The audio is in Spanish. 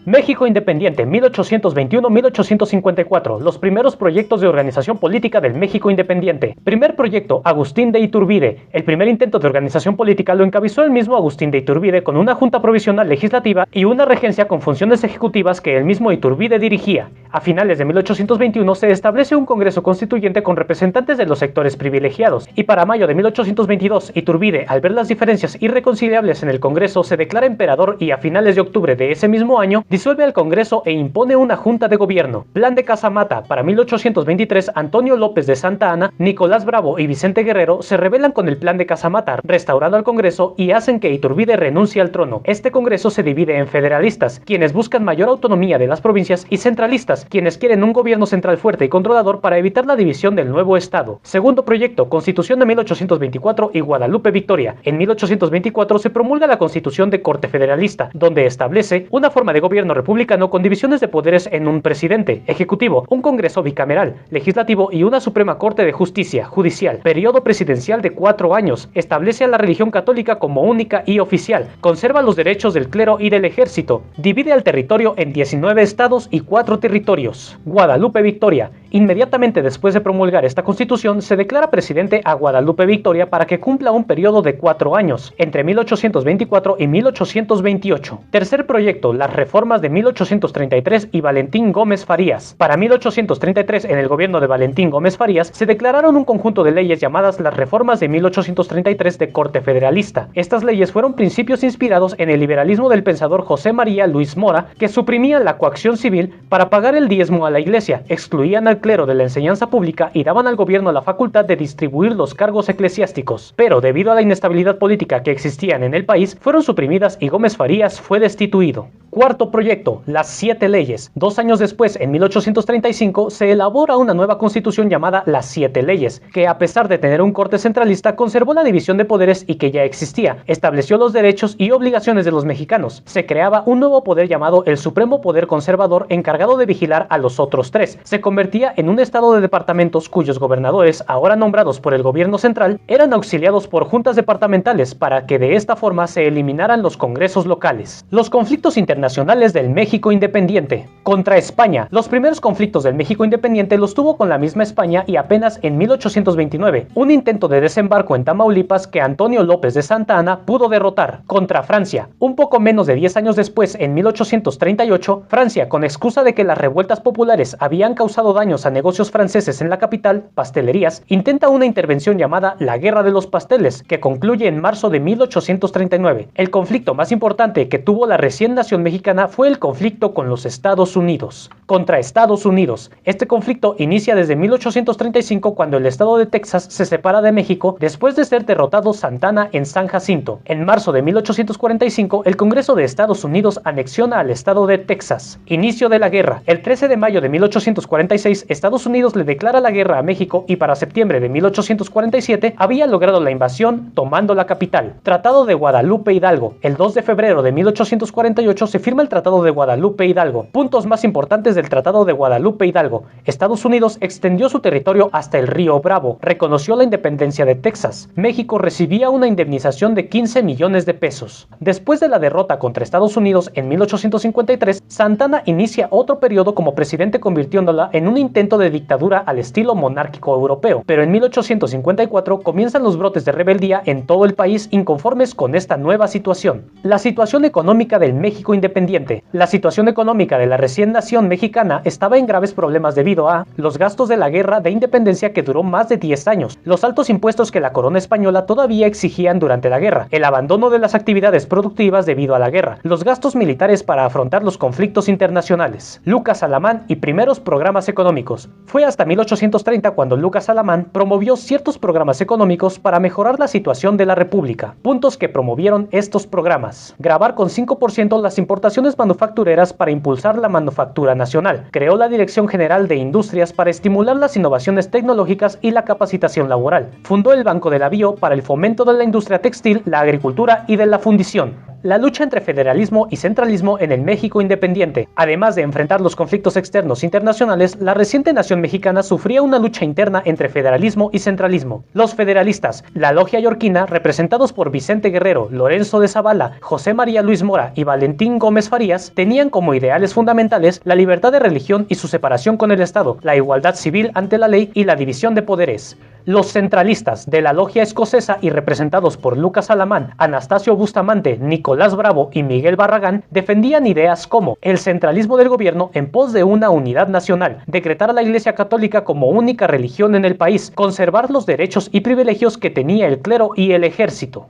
México independiente, 1821-1854, los primeros proyectos de organización política del México independiente. Primer proyecto, Agustín de Iturbide. El primer intento de organización política lo encabezó el mismo Agustín de Iturbide con una junta provisional legislativa y una regencia con funciones ejecutivas que el mismo Iturbide dirigía. A finales de 1821 se establece un Congreso Constituyente con representantes de los sectores privilegiados, y para mayo de 1822, Iturbide, al ver las diferencias irreconciliables en el Congreso, se declara emperador y a finales de octubre de ese mismo año, disuelve al Congreso e impone una junta de gobierno. Plan de Casamata. Para 1823, Antonio López de Santa Anna, Nicolás Bravo y Vicente Guerrero se rebelan con el Plan de Casamata, restaurando al Congreso y hacen que Iturbide renuncie al trono. Este Congreso se divide en federalistas, quienes buscan mayor autonomía de las provincias, y centralistas, quienes quieren un gobierno central fuerte y controlador para evitar la división del nuevo Estado. Segundo proyecto, Constitución de 1824 y Guadalupe Victoria. En 1824 se promulga la Constitución de Corte Federalista, donde establece una forma de gobierno republicano con divisiones de poderes en un presidente, ejecutivo, un congreso bicameral, legislativo y una Suprema Corte de Justicia, judicial. Periodo presidencial de 4 años. Establece a la religión católica como única y oficial. Conserva los derechos del clero y del ejército. Divide al territorio en 19 estados y 4 territorios. Guadalupe Victoria. Inmediatamente después de promulgar esta constitución, se declara presidente a Guadalupe Victoria para que cumpla un periodo de 4 años, entre 1824 y 1828. Tercer proyecto, las reformas de 1833 y Valentín Gómez Farías. Para 1833, en el gobierno de Valentín Gómez Farías, se declararon un conjunto de leyes llamadas las reformas de 1833 de corte federalista. Estas leyes fueron principios inspirados en el liberalismo del pensador José María Luis Mora, que suprimían la coacción civil para pagar el diezmo a la iglesia, excluían al clero de la enseñanza pública y daban al gobierno la facultad de distribuir los cargos eclesiásticos. Pero debido a la inestabilidad política que existían en el país, fueron suprimidas y Gómez Farías fue destituido. Cuarto proyecto, las 7 leyes. 2 años después, en 1835, se elabora una nueva constitución llamada las 7 leyes, que a pesar de tener un corte centralista, conservó la división de poderes y que ya existía. Estableció los derechos y obligaciones de los mexicanos. Se creaba un nuevo poder llamado el Supremo Poder Conservador, encargado de vigilar a los otros 3. Se convertía en un estado de departamentos cuyos gobernadores, ahora nombrados por el gobierno central, eran auxiliados por juntas departamentales para que de esta forma se eliminaran los congresos locales. Los conflictos internacionales del México independiente. Contra España. Los primeros conflictos del México independiente los tuvo con la misma España y apenas en 1829, un intento de desembarco en Tamaulipas que Antonio López de Santa Anna pudo derrotar. Contra Francia. Un poco menos de 10 años después, en 1838, Francia, con excusa de que las revueltas populares habían causado daños a negocios franceses en la capital, pastelerías, intenta una intervención llamada la Guerra de los Pasteles, que concluye en marzo de 1839. El conflicto más importante que tuvo la recién nación mexicana fue el conflicto con los Estados Unidos. Contra Estados Unidos. Este conflicto inicia desde 1835, cuando el estado de Texas se separa de México después de ser derrotado Santa Anna en San Jacinto. En marzo de 1845, el Congreso de Estados Unidos anexiona al estado de Texas. Inicio de la guerra. El 13 de mayo de 1846, Estados Unidos le declara la guerra a México y para septiembre de 1847 había logrado la invasión tomando la capital. Tratado de Guadalupe Hidalgo. El 2 de febrero de 1848 se firma el Tratado de Guadalupe Hidalgo. Puntos más importantes del Tratado de Guadalupe Hidalgo. Estados Unidos extendió su territorio hasta el río Bravo. Reconoció la independencia de Texas. México recibía una indemnización de 15 millones de pesos. Después de la derrota contra Estados Unidos en 1853, Santa Anna inicia otro periodo como presidente, convirtiéndola en un intento de dictadura al estilo monárquico europeo. Pero en 1854 comienzan los brotes de rebeldía en todo el país inconformes con esta nueva situación. La situación económica del México independiente. La situación económica de la recién nación mexicana estaba en graves problemas debido a los gastos de la guerra de independencia que duró más de 10 años, los altos impuestos que la corona española todavía exigían durante la guerra, el abandono de las actividades productivas debido a la guerra, los gastos militares para afrontar los conflictos internacionales. Lucas Alamán y primeros programas económicos. Fue hasta 1830 cuando Lucas Alamán promovió ciertos programas económicos para mejorar la situación de la República. Puntos que promovieron estos programas. Gravar con 5% las importaciones manufactureras para impulsar la manufactura nacional. Creó la Dirección General de Industrias para estimular las innovaciones tecnológicas y la capacitación laboral. Fundó el Banco del Avío para el fomento de la industria textil, la agricultura y de la fundición. la lucha entre federalismo y centralismo en el México independiente. Además de enfrentar los conflictos externos internacionales, la reciente nación mexicana sufría una lucha interna entre federalismo y centralismo. Los federalistas, la logia yorquina, representados por Vicente Guerrero, Lorenzo de Zavala, José María Luis Mora y Valentín Gómez Farías, tenían como ideales fundamentales la libertad de religión y su separación con el Estado, la igualdad civil ante la ley y la división de poderes. Los centralistas, de la logia escocesa y representados por Lucas Alamán, Anastasio Bustamante, Nicolás Bravo y Miguel Barragán, defendían ideas como el centralismo del gobierno en pos de una unidad nacional, decretar a la Iglesia Católica como única religión en el país, conservar los derechos y privilegios que tenía el clero y el ejército.